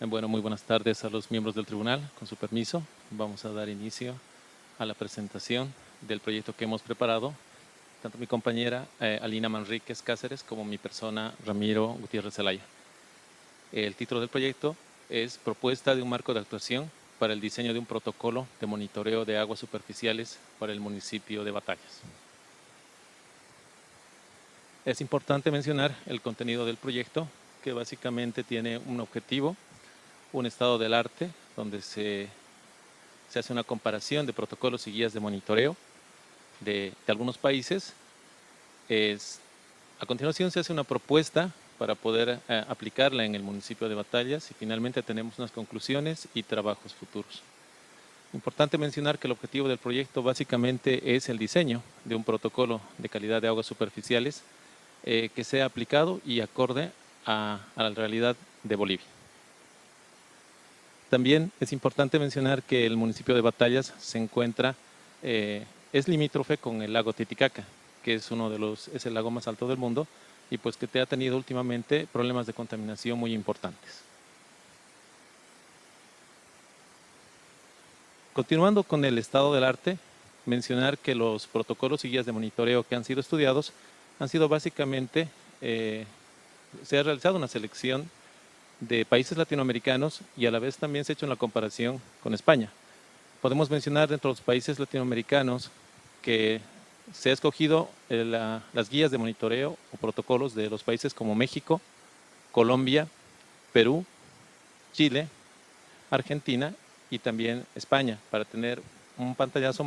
Bueno, muy buenas tardes a los miembros del tribunal. Con su permiso, vamos a dar inicio a la presentación del proyecto que hemos preparado, tanto mi compañera Alina Manríquez Cáceres como mi persona Ramiro Gutiérrez Zelaya. El título del proyecto es Propuesta de un marco de actuación para el diseño de un protocolo de monitoreo de aguas superficiales para el municipio de Batallas. Es importante mencionar el contenido del proyecto, que básicamente tiene un objetivo, un estado del arte, donde se hace una comparación de protocolos y guías de monitoreo de algunos países. A continuación se hace una propuesta para poder aplicarla en el municipio de Batallas y finalmente tenemos unas conclusiones y trabajos futuros. Importante mencionar que el objetivo del proyecto básicamente es el diseño de un protocolo de calidad de aguas superficiales que sea aplicado y acorde a la realidad de Bolivia. También es importante mencionar que el municipio de Batallas se encuentra, es limítrofe con el lago Titicaca, que es es el lago más alto del mundo y pues que ha tenido últimamente problemas de contaminación muy importantes. Continuando con el estado del arte, mencionar que los protocolos y guías de monitoreo que han sido estudiados han sido básicamente, se ha realizado una selección de países latinoamericanos y a la vez también se ha hecho una comparación con España. Podemos mencionar dentro de los países latinoamericanos que se ha escogido las guías de monitoreo o protocolos de los países como México, Colombia, Perú, Chile, Argentina y también España, para tener un pantallazo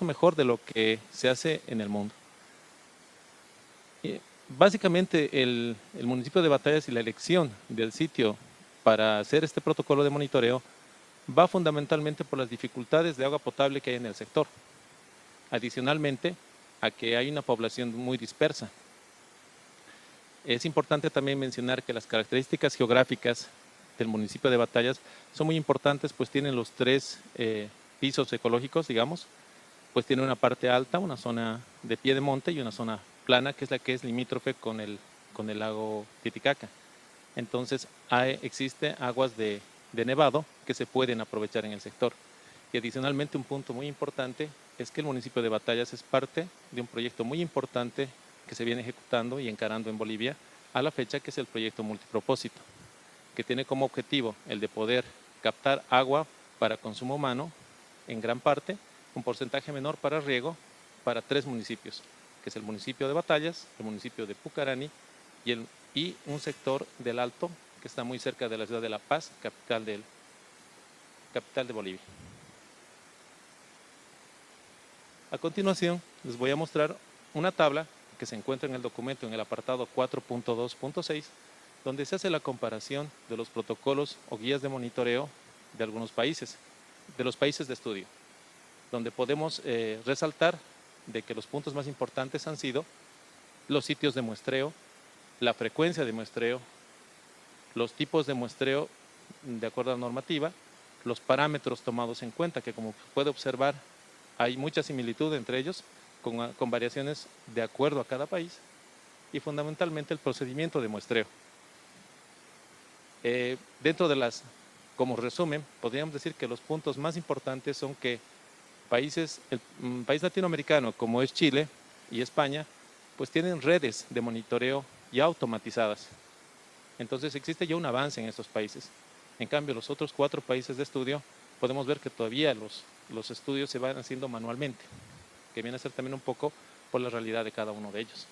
mejor de lo que se hace en el mundo. Básicamente el municipio de Batallas y la elección del sitio para hacer este protocolo de monitoreo va fundamentalmente por las dificultades de agua potable que hay en el sector. Adicionalmente a que hay una población muy dispersa. Es importante también mencionar que las características geográficas del municipio de Batallas son muy importantes, pues tienen los tres pisos ecológicos, digamos, pues tiene una parte alta, una zona de pie de monte y una zona plana, que es la que es limítrofe con el lago Titicaca. Entonces existe aguas de nevado que se pueden aprovechar en el sector. Y adicionalmente un punto muy importante es que el municipio de Batallas es parte de un proyecto muy importante que se viene ejecutando y encarando en Bolivia a la fecha, que es el proyecto multipropósito, que tiene como objetivo el de poder captar agua para consumo humano en gran parte, un porcentaje menor para riego para 3 municipios, que es el municipio de Batallas, el municipio de Pucarani y un sector del Alto que está muy cerca de la ciudad de La Paz, capital de Bolivia. A continuación, les voy a mostrar una tabla que se encuentra en el documento en el apartado 4.2.6, donde se hace la comparación de los protocolos o guías de monitoreo de algunos países, de los países de estudio, donde podemos resaltar de que los puntos más importantes han sido los sitios de muestreo, la frecuencia de muestreo, los tipos de muestreo de acuerdo a la normativa, los parámetros tomados en cuenta, que como puede observar hay mucha similitud entre ellos, con variaciones de acuerdo a cada país, y fundamentalmente el procedimiento de muestreo. Dentro de como resumen, podríamos decir que los puntos más importantes son que un país latinoamericano como es Chile y España, pues tienen redes de monitoreo ya automatizadas. Entonces existe ya un avance en estos países. En cambio, los otros 4 países de estudio, podemos ver que todavía los estudios se van haciendo manualmente, que viene a ser también un poco por la realidad de cada uno de ellos.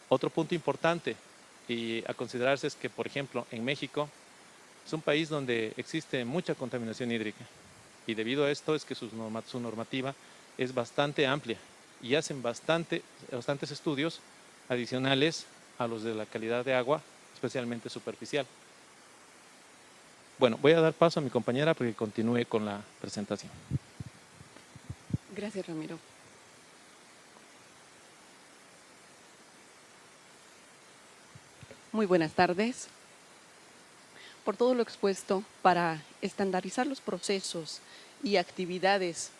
Otro punto importante y a considerarse es que, por ejemplo, en México es un país donde existe mucha contaminación hídrica y debido a esto es que su normativa es bastante amplia y hacen bastantes estudios adicionales a los de la calidad de agua, especialmente superficial. Bueno, voy a dar paso a mi compañera para que continúe con la presentación. Gracias, Ramiro. Muy buenas tardes. Por todo lo expuesto, para estandarizar los procesos y actividades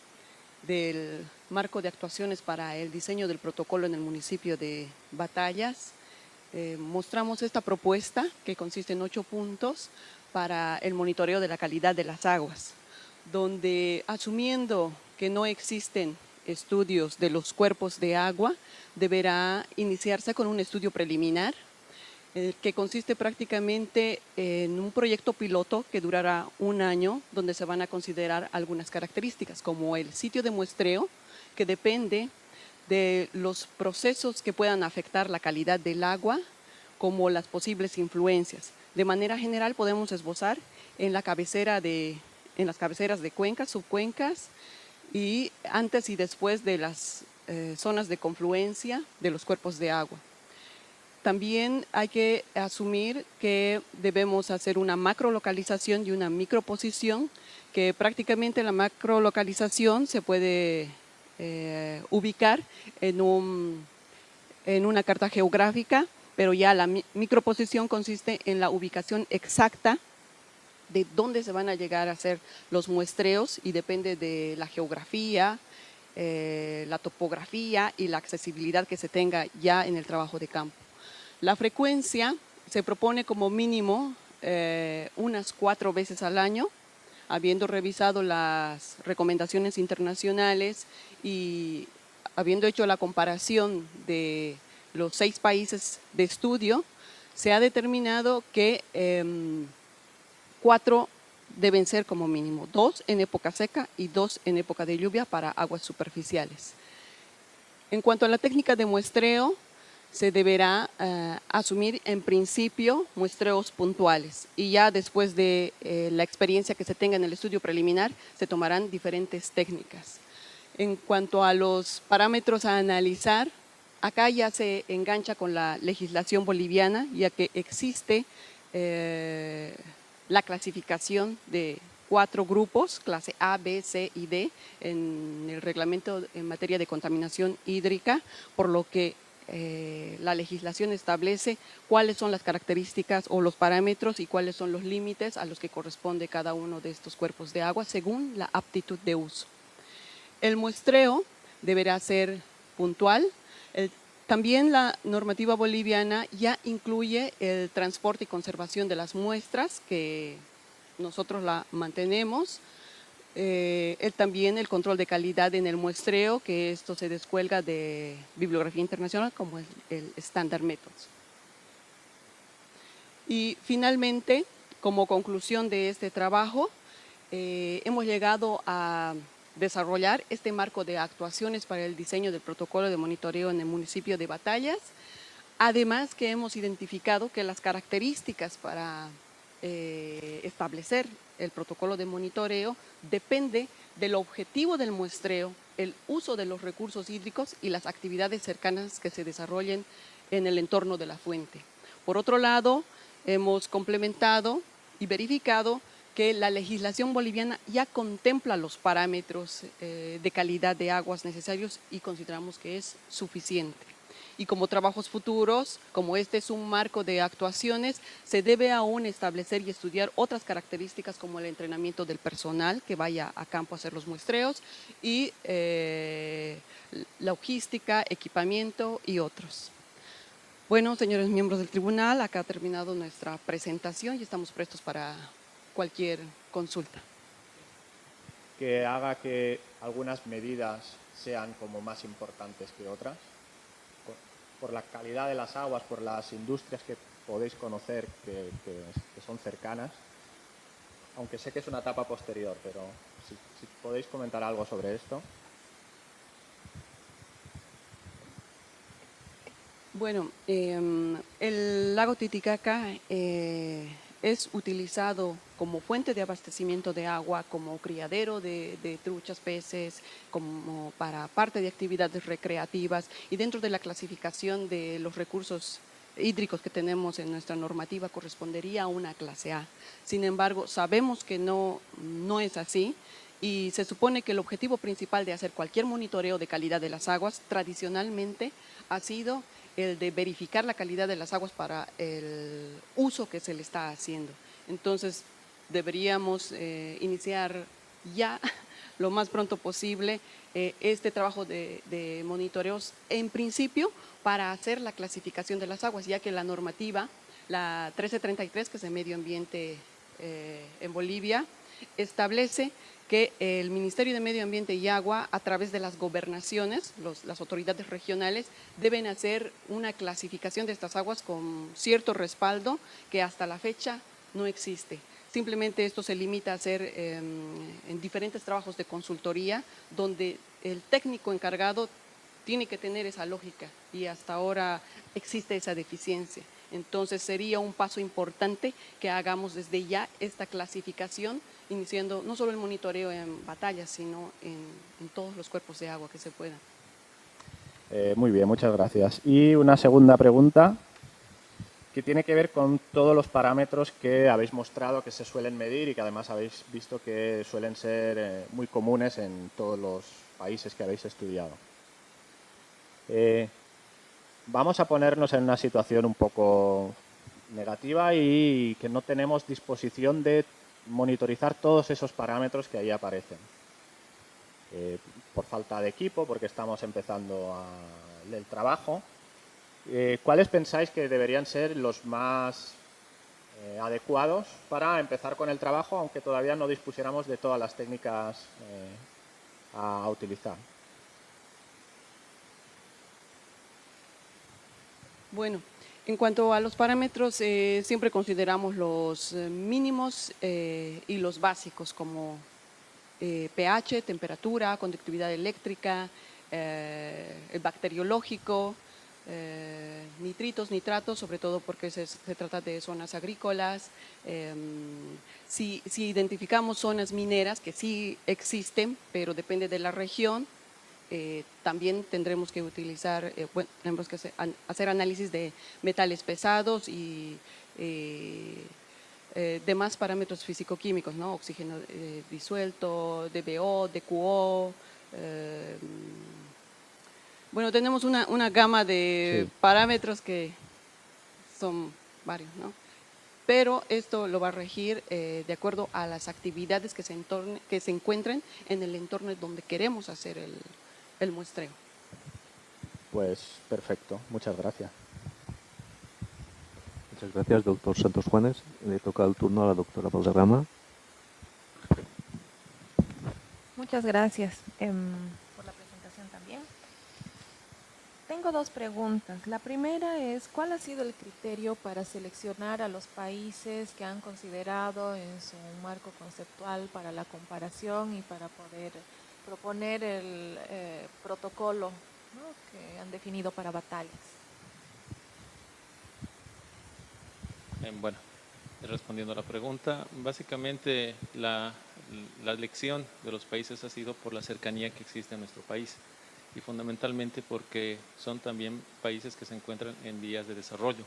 del marco de actuaciones para el diseño del protocolo en el municipio de Batallas, mostramos esta propuesta que consiste en 8 puntos para el monitoreo de la calidad de las aguas, donde asumiendo que no existen estudios de los cuerpos de agua, deberá iniciarse con un estudio preliminar que consiste prácticamente en un proyecto piloto que durará un año, donde se van a considerar algunas características, como el sitio de muestreo, que depende de los procesos que puedan afectar la calidad del agua, como las posibles influencias. De manera general podemos esbozar en las cabeceras de cuencas, subcuencas, y antes y después de las zonas de confluencia de los cuerpos de agua. También hay que asumir que debemos hacer una macrolocalización y una microposición, que prácticamente la macrolocalización se puede ubicar en una carta geográfica, pero ya la microposición consiste en la ubicación exacta de dónde se van a llegar a hacer los muestreos y depende de la geografía, la topografía y la accesibilidad que se tenga ya en el trabajo de campo. La frecuencia se propone como mínimo unas 4 veces al año, habiendo revisado las recomendaciones internacionales y habiendo hecho la comparación de los 6 países de estudio, se ha determinado que 4 deben ser como mínimo, 2 en época seca y 2 en época de lluvia para aguas superficiales. En cuanto a la técnica de muestreo, se deberá asumir en principio muestreos puntuales y ya después de la experiencia que se tenga en el estudio preliminar se tomarán diferentes técnicas. En cuanto a los parámetros a analizar, acá ya se engancha con la legislación boliviana, ya que existe la clasificación de 4 grupos, clase A, B, C y D, en el reglamento en materia de contaminación hídrica, por lo que la legislación establece cuáles son las características o los parámetros y cuáles son los límites a los que corresponde cada uno de estos cuerpos de agua según la aptitud de uso. El muestreo deberá ser puntual. También la normativa boliviana ya incluye el transporte y conservación de las muestras, que nosotros la mantenemos. También el control de calidad en el muestreo, que esto se descuelga de bibliografía internacional como el Standard Methods. Y finalmente, como conclusión de este trabajo, hemos llegado a desarrollar este marco de actuaciones para el diseño del protocolo de monitoreo en el municipio de Batallas, además que hemos identificado que las características para establecer el protocolo de monitoreo depende del objetivo del muestreo, el uso de los recursos hídricos y las actividades cercanas que se desarrollen en el entorno de la fuente. Por otro lado, hemos complementado y verificado que la legislación boliviana ya contempla los parámetros de calidad de aguas necesarios y consideramos que es suficiente. Y como trabajos futuros, como este es un marco de actuaciones, se debe aún establecer y estudiar otras características como el entrenamiento del personal que vaya a campo a hacer los muestreos y logística, equipamiento y otros. Bueno, señores miembros del tribunal, acá ha terminado nuestra presentación y estamos prestos para cualquier consulta. Que haga que algunas medidas sean como más importantes que otras, por la calidad de las aguas, por las industrias que podéis conocer que son cercanas, aunque sé que es una etapa posterior, pero si podéis comentar algo sobre esto. Bueno, el lago Titicaca es utilizado como fuente de abastecimiento de agua, como criadero de truchas, peces, como para parte de actividades recreativas y dentro de la clasificación de los recursos hídricos que tenemos en nuestra normativa correspondería a una clase A. Sin embargo, sabemos que no es así y se supone que el objetivo principal de hacer cualquier monitoreo de calidad de las aguas tradicionalmente ha sido el de verificar la calidad de las aguas para el uso que se le está haciendo. Entonces, deberíamos iniciar ya lo más pronto posible este trabajo de monitoreos, en principio para hacer la clasificación de las aguas, ya que la normativa, la 1333, que es de medio ambiente en Bolivia, establece que el Ministerio de Medio Ambiente y Agua, a través de las gobernaciones, las autoridades regionales, deben hacer una clasificación de estas aguas con cierto respaldo que hasta la fecha no existe. Simplemente esto se limita a hacer en diferentes trabajos de consultoría, donde el técnico encargado tiene que tener esa lógica y hasta ahora existe esa deficiencia. Entonces sería un paso importante que hagamos desde ya esta clasificación, iniciando no solo el monitoreo en batallas, sino en todos los cuerpos de agua que se puedan. Muy bien, muchas gracias. Y una segunda pregunta que tiene que ver con todos los parámetros que habéis mostrado que se suelen medir y que además habéis visto que suelen ser muy comunes en todos los países que habéis estudiado. Vamos a ponernos en una situación un poco negativa y que no tenemos disposición de monitorizar todos esos parámetros que ahí aparecen. Por falta de equipo, porque estamos empezando el trabajo. ¿Cuáles pensáis que deberían ser los más adecuados para empezar con el trabajo, aunque todavía no dispusiéramos de todas las técnicas a utilizar? Bueno, en cuanto a los parámetros, siempre consideramos los mínimos y los básicos, como pH, temperatura, conductividad eléctrica, el bacteriológico, nitritos, nitratos, sobre todo porque se trata de zonas agrícolas. Si identificamos zonas mineras, que sí existen, pero depende de la región, también tendremos que utilizar, tendremos que hacer análisis de metales pesados y demás parámetros físico-químicos, ¿no? Oxígeno disuelto, DBO, DQO. Bueno, tenemos una gama de parámetros que son varios, ¿no? Pero esto lo va a regir de acuerdo a las actividades que se encuentren en el entorno donde queremos hacer el muestreo. Pues perfecto, muchas gracias. Muchas gracias, doctor Santos Juanes. Le toca el turno a la doctora Valderrama. Muchas gracias por la presentación también. Tengo dos preguntas. La primera es, ¿cuál ha sido el criterio para seleccionar a los países que han considerado en su marco conceptual para la comparación y para poder proponer el protocolo, ¿no?, que han definido para batallas? Bueno, respondiendo a la pregunta, básicamente la elección de los países ha sido por la cercanía que existe en nuestro país y fundamentalmente porque son también países que se encuentran en vías de desarrollo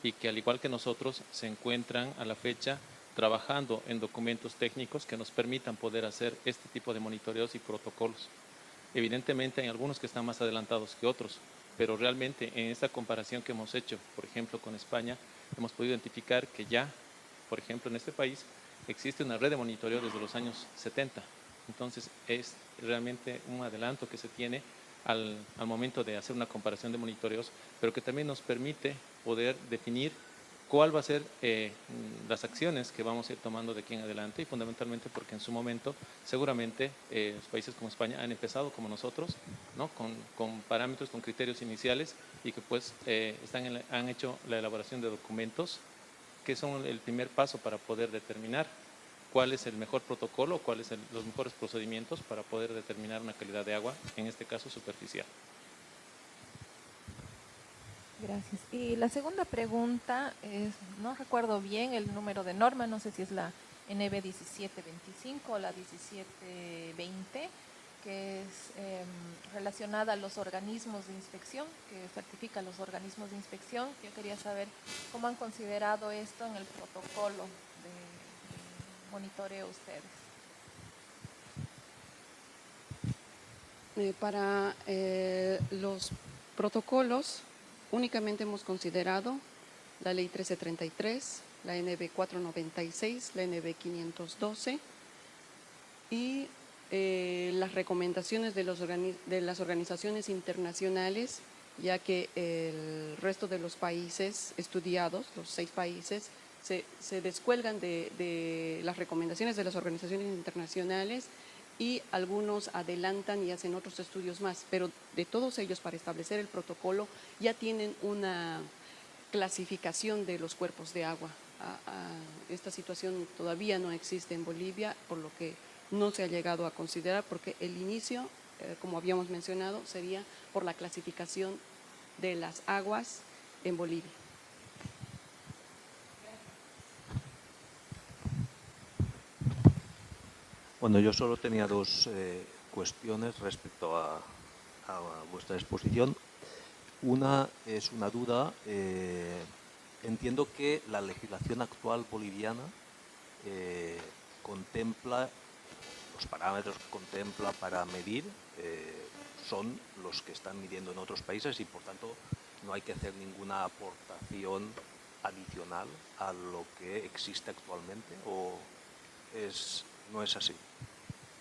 y que al igual que nosotros se encuentran a la fecha trabajando en documentos técnicos que nos permitan poder hacer este tipo de monitoreos y protocolos. Evidentemente hay algunos que están más adelantados que otros, pero realmente en esta comparación que hemos hecho, por ejemplo con España, hemos podido identificar que ya, por ejemplo en este país, existe una red de monitoreo desde los años 70. Entonces es realmente un adelanto que se tiene al momento de hacer una comparación de monitoreos, pero que también nos permite poder definir cuál va a ser las acciones que vamos a ir tomando de aquí en adelante y fundamentalmente porque en su momento seguramente los países como España han empezado como nosotros, ¿no?, con parámetros, con criterios iniciales y que pues han hecho la elaboración de documentos que son el primer paso para poder determinar cuál es el mejor protocolo, cuáles son los mejores procedimientos para poder determinar una calidad de agua, en este caso superficial. Gracias. Y la segunda pregunta es, no recuerdo bien el número de norma, no sé si es la NB 1725 o la 1720, que es relacionada a los organismos de inspección, que certifica los organismos de inspección. Yo quería saber cómo han considerado esto en el protocolo de monitoreo ustedes. Para los protocolos únicamente hemos considerado la Ley 1333, la NB 496, la NB 512 y las recomendaciones de las organizaciones internacionales, ya que el resto de los países estudiados, los 6 países, se descuelgan de las recomendaciones de las organizaciones internacionales y algunos adelantan y hacen otros estudios más, pero de todos ellos, para establecer el protocolo, ya tienen una clasificación de los cuerpos de agua. Esta situación todavía no existe en Bolivia, por lo que no se ha llegado a considerar, porque el inicio, como habíamos mencionado, sería por la clasificación de las aguas en Bolivia. Bueno, yo solo tenía dos cuestiones respecto a vuestra exposición. Una es una duda. Entiendo que la legislación actual boliviana contempla, los parámetros que contempla para medir son los que están midiendo en otros países y por tanto no hay que hacer ninguna aportación adicional a lo que existe actualmente, o no es así.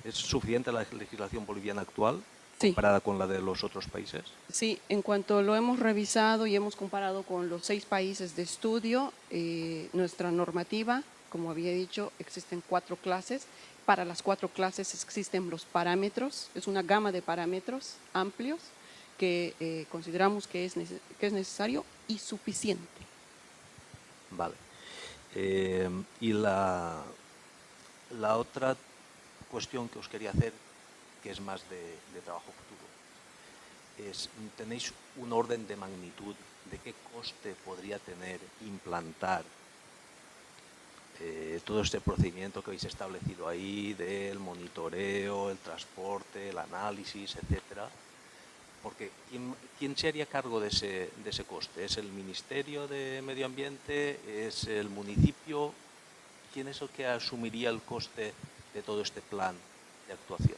¿Es suficiente la legislación boliviana actual Sí. comparada con la de los otros países? Sí, en cuanto lo hemos revisado y hemos comparado con los 6 países de estudio, nuestra normativa, como había dicho, existen 4 clases. Para las 4 clases existen los parámetros, es una gama de parámetros amplios que consideramos que es necesario y suficiente. Vale. Y la otra cuestión que os quería hacer, que es más de trabajo futuro, es, ¿tenéis un orden de magnitud de qué coste podría tener implantar todo este procedimiento que habéis establecido ahí, del monitoreo, el transporte, el análisis, etcétera? Porque ¿quién se haría cargo de ese coste? ¿Es el Ministerio de Medio Ambiente? ¿Es el municipio? ¿Quién es el que asumiría el coste de todo este plan de actuación?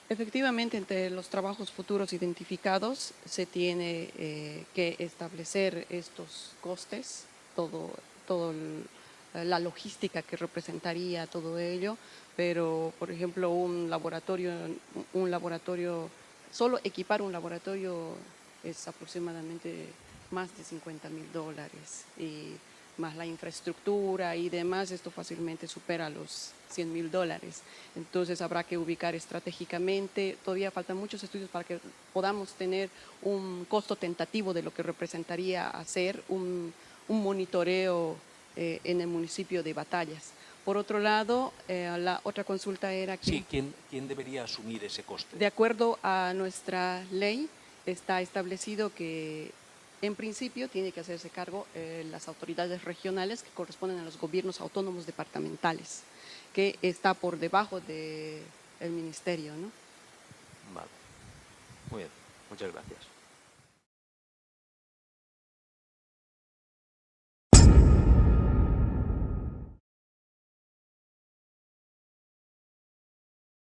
Efectivamente, entre los trabajos futuros identificados se tiene que establecer estos costes, la logística que representaría todo ello, pero por ejemplo un laboratorio, solo equipar un laboratorio es aproximadamente más de $50.000 y más la infraestructura y demás, esto fácilmente supera los $100.000. Entonces habrá que ubicar estratégicamente, todavía faltan muchos estudios para que podamos tener un costo tentativo de lo que representaría hacer un monitoreo en el municipio de Batallas. Por otro lado, la otra consulta era que… Sí, ¿quién debería asumir ese coste? De acuerdo a nuestra ley, está establecido que en principio tiene que hacerse cargo las autoridades regionales que corresponden a los gobiernos autónomos departamentales, que está por debajo del ministerio, ¿no? Vale. Muy bien, muchas gracias.